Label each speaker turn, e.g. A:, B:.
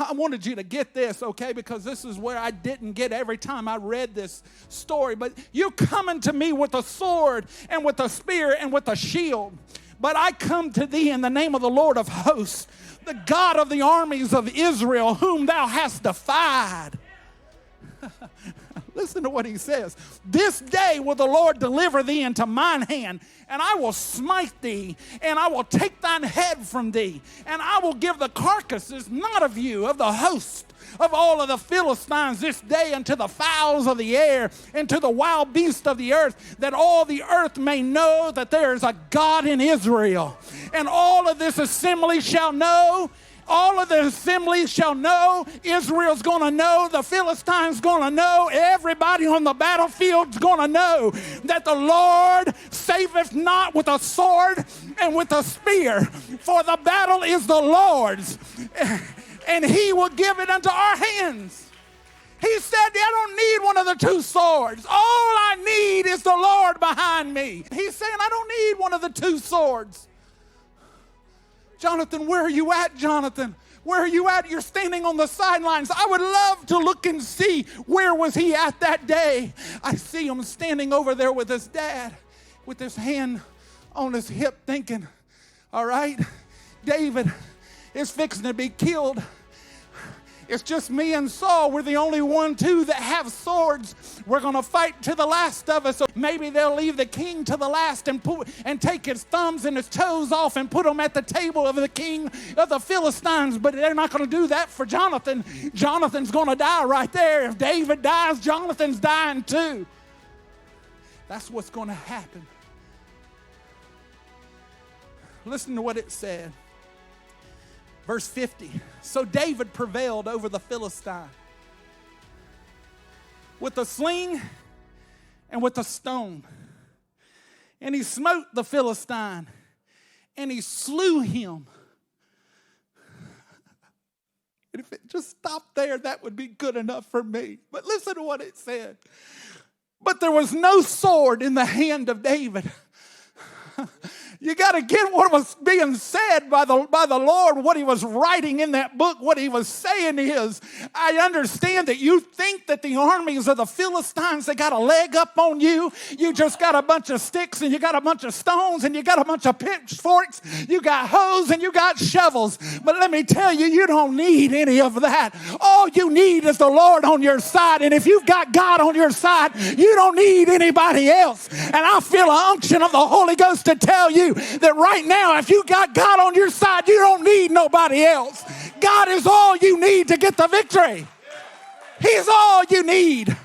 A: I wanted you to get this, okay, because this is where I didn't get every time I read this story. But you coming to me with a sword and with a spear and with a shield. But I come to thee in the name of the Lord of hosts, the God of the armies of Israel, whom thou hast defied. Listen to what he says. This day will the Lord deliver thee into mine hand, and I will smite thee, and I will take thine head from thee, and I will give the carcasses, not of you, of the host of all of the Philistines this day unto the fowls of the air and to the wild beasts of the earth, that all the earth may know that there is a God in Israel. And all of this assembly shall know. All of the assembly shall know. Israel's going to know. The Philistines going to know. Everybody on the battlefield's going to know that the Lord saveth not with a sword and with a spear, for the battle is the Lord's, and he will give it unto our hands. He said, I don't need one of the two swords. All I need is the Lord behind me. He's saying, I don't need one of the two swords. Jonathan, where are you at, Jonathan? Where are you at? You're standing on the sidelines. I would love to look and see where was he at that day. I see him standing over there with his dad, with his hand on his hip, thinking, all right, David is fixing to be killed. It's just me and Saul. We're the only two that have swords. We're going to fight to the last of us. So maybe they'll leave the king to the last and take his thumbs and his toes off and put them at the table of the king of the Philistines. But they're not going to do that for Jonathan. Jonathan's going to die right there. If David dies, Jonathan's dying too. That's what's going to happen. Listen to what it said. Verse 50, so David prevailed over the Philistine with a sling and with a stone. And he smote the Philistine, and he slew him. And if it just stopped there, that would be good enough for me. But listen to what it said. But there was no sword in the hand of David. You got to get what was being said by the Lord, what he was writing in that book. What he was saying is, I understand that you think that the armies of the Philistines, they got a leg up on you. You just got a bunch of sticks, and you got a bunch of stones, and you got a bunch of pitchforks. You got hoes, and you got shovels. But let me tell you, you don't need any of that. All you need is the Lord on your side. And if you've got God on your side, you don't need anybody else. And I feel an unction of the Holy Ghost to tell you that right now, if you got God on your side, you don't need nobody else. God is all you need to get the victory. He's all you need.